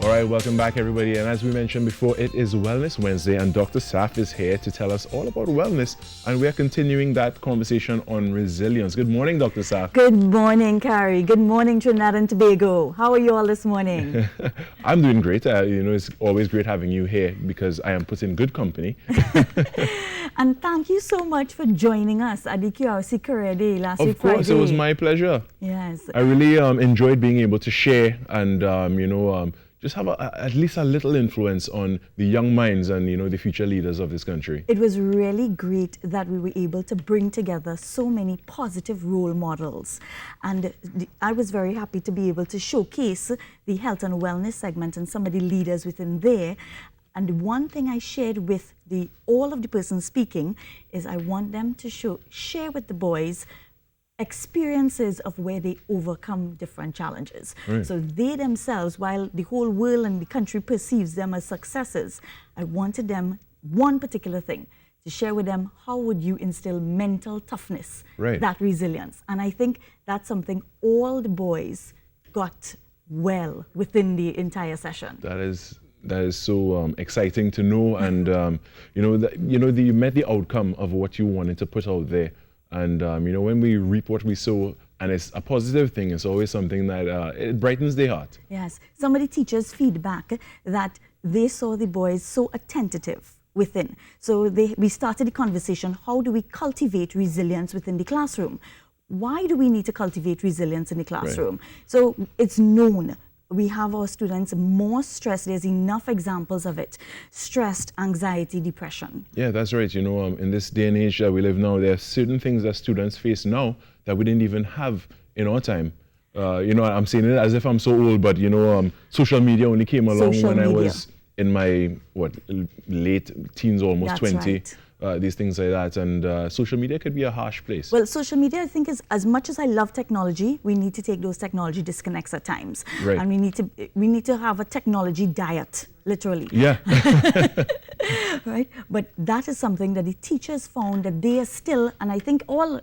All right, welcome back, everybody. And as we mentioned before, it is Wellness Wednesday, and Dr. Saf is here to tell us all about wellness. And we are continuing that conversation on resilience. Good morning, Dr. Saf. Good morning, Carrie. Good morning, Trinidad and Tobago. How are you all this morning? I'm doing great. It's always great having you here because I am put in good company. And thank you so much for joining us at the QRC Career Day last week Friday. Of course, it was my pleasure. Yes. I really enjoyed being able to share and, just have at least a little influence on the young minds and, the future leaders of this country. It was really great that we were able to bring together so many positive role models. And I was very happy to be able to showcase the health and wellness segment and some of the leaders within there. And one thing I shared with all of the persons speaking is I want them to share with the boys experiences of where they overcome different challenges. Right. So they themselves, while the whole world and the country perceives them as successes, I wanted them one particular thing to share with them. How would you instill mental toughness, right, that resilience? And I think that's something all the boys got well within the entire session. That is so exciting to know, and you met the outcome of what you wanted to put out there. And when we reap what we sow, and it's a positive thing, it's always something that it brightens their heart. Yes, some of the teachers' feedback that they saw the boys so attentive within. So we started the conversation, how do we cultivate resilience within the classroom? Why do we need to cultivate resilience in the classroom? Right. So it's known. We have our students more stressed. There's enough examples of it. Stressed, anxiety, depression. Yeah, that's right. In this day and age that we live now, there are certain things that students face now that we didn't even have in our time. I'm saying it as if I'm so old, but social media only came along when I was in my late teens, almost That's 20. Right. These things like that, and social media could be a harsh place. Well, social media, I think, is, as much as I love technology, we need to take those technology disconnects at times. Right. And we need to have a technology diet, literally. Yeah. Right? But that is something that the teachers found that they are still, and I think all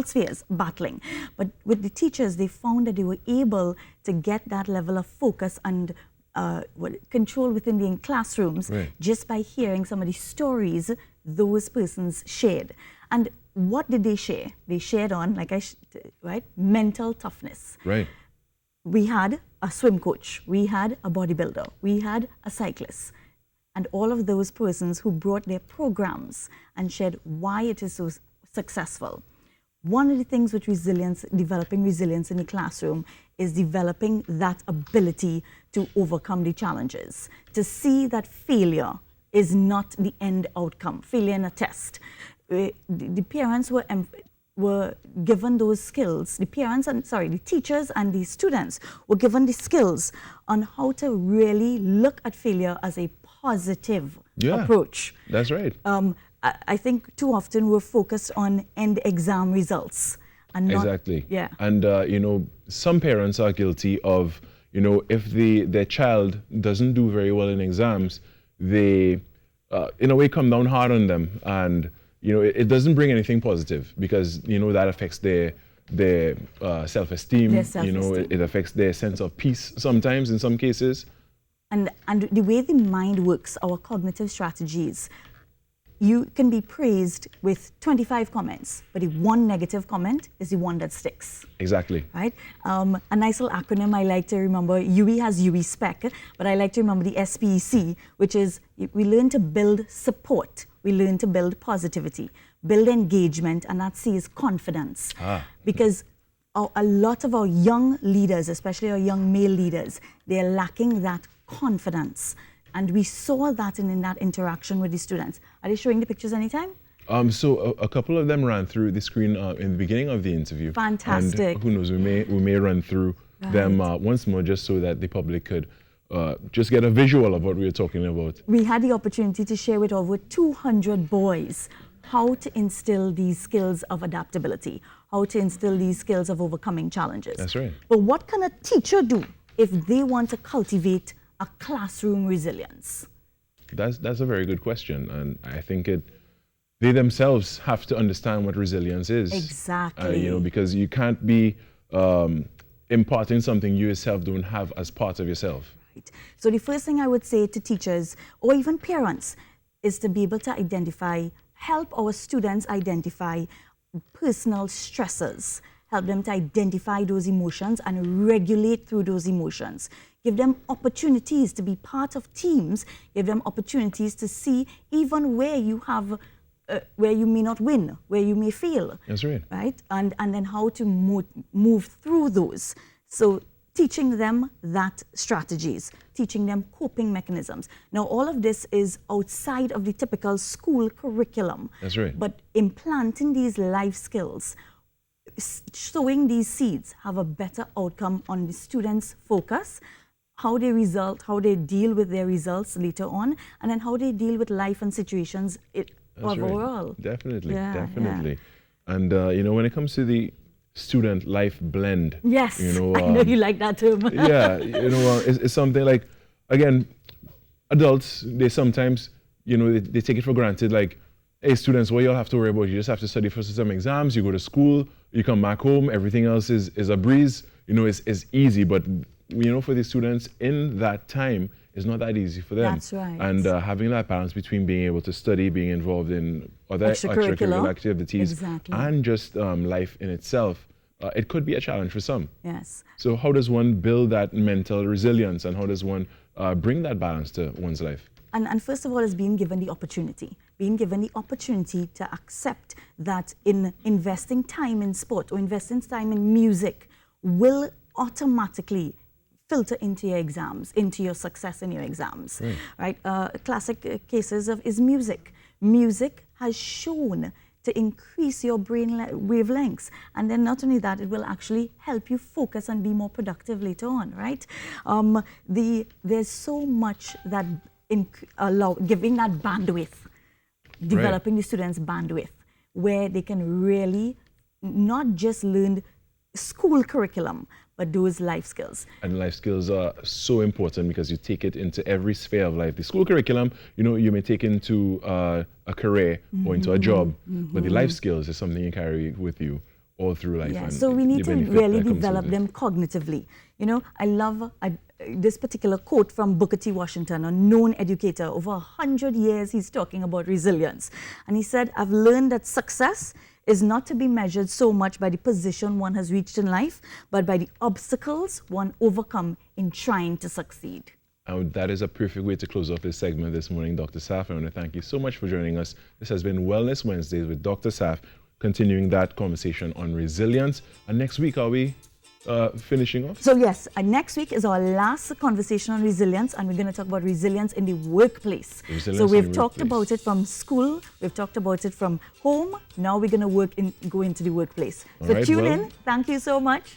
spheres battling. But with the teachers, they found that they were able to get that level of focus and control within the classrooms, right, just by hearing some of the stories those persons shared. And what did they share? They shared on, mental toughness. Right. We had a swim coach, we had a bodybuilder, we had a cyclist, and all of those persons who brought their programs and shared why it is so successful. One of the things with developing resilience in the classroom is developing that ability to overcome the challenges, to see that failure is not the end outcome, failure in a test. The parents were given those skills. The teachers and the students were given the skills on how to really look at failure as a positive approach. That's right. I think too often we're focused on end exam results. And exactly. Yeah. And, some parents are guilty of, if their child doesn't do very well in exams, they, in a way, come down hard on them. And, it doesn't bring anything positive because, that affects their self-esteem. It affects their sense of peace sometimes in some cases. And the way the mind works, our cognitive strategies, you can be praised with 25 comments, but the one negative comment is the one that sticks. Exactly. Right? A nice little acronym I like to remember, UE has UE SPEC, but I like to remember the SPEC, which is we learn to build support, we learn to build positivity, build engagement, and that C is confidence. Because a lot of our young leaders, especially our young male leaders, they're lacking that confidence. And we saw that in that interaction with the students. Are they showing the pictures anytime? So a couple of them ran through the screen in the beginning of the interview. Fantastic. And who knows, we may run through them once more just so that the public could just get a visual of what we were talking about. We had the opportunity to share with over 200 boys how to instill these skills of adaptability, how to instill these skills of overcoming challenges. That's right. But what can a teacher do if they want to cultivate a classroom resilience? That's a very good question, and I think they themselves have to understand what resilience is. Exactly. Because you can't be imparting something you yourself don't have as part of yourself. Right. So the first thing I would say to teachers or even parents is to be able to help our students identify personal stressors, help them to identify those emotions and regulate through those emotions. Give them opportunities to be part of teams, give them opportunities to see even where you have, where you may not win, where you may fail. That's right. Right? And then how to move through those. So teaching them that strategies, teaching them coping mechanisms. Now, all of this is outside of the typical school curriculum. That's right. But implanting these life skills, sowing these seeds, have a better outcome on the students' focus, how they deal with their results later on, and then how they deal with life and situations overall. Right. Definitely, Yeah, definitely. Yeah. And when it comes to the student life blend, yes, I know you like that term. Yeah, it's something like, again, adults, they sometimes, they take it for granted, like, hey, students, what you all have to worry about, you just have to study for some exams, you go to school, you come back home, everything else is a breeze, it's easy. But for the students in that time, it's not that easy for them. That's right. And having that balance between being able to study, being involved in other extracurricular activities, exactly, and just life in itself, it could be a challenge for some. Yes. So how does one build that mental resilience, and how does one bring that balance to one's life? And first of all, is being given the opportunity to accept that in investing time in sport or investing time in music will automatically filter into your exams, into your success in your exams, right? Classic cases is music. Music has shown to increase your brain wavelengths, and then not only that, it will actually help you focus and be more productive later on, right? There's so much that giving that bandwidth, developing the students' bandwidth, where they can really not just learn school curriculum, but those life skills. And life skills are so important because you take it into every sphere of life. The school curriculum, you may take into a career or into a job, but the life skills is something you carry with you all through life. Yeah, and so we need to really develop them cognitively. I love this particular quote from Booker T. Washington, a known educator. Over 100 years, he's talking about resilience. And he said, I've learned that success is not to be measured so much by the position one has reached in life, but by the obstacles one overcome in trying to succeed. And that is a perfect way to close off this segment this morning, Dr. Saf. I want to thank you so much for joining us. This has been Wellness Wednesdays with Dr. Saf, continuing that conversation on resilience. And next week, are we finishing off? So yes, next week is our last conversation on resilience, and we're going to talk about resilience in the workplace. So we've talked about it from school, we've talked about it from home, now we're going to go into the workplace. So tune in. Thank you so much.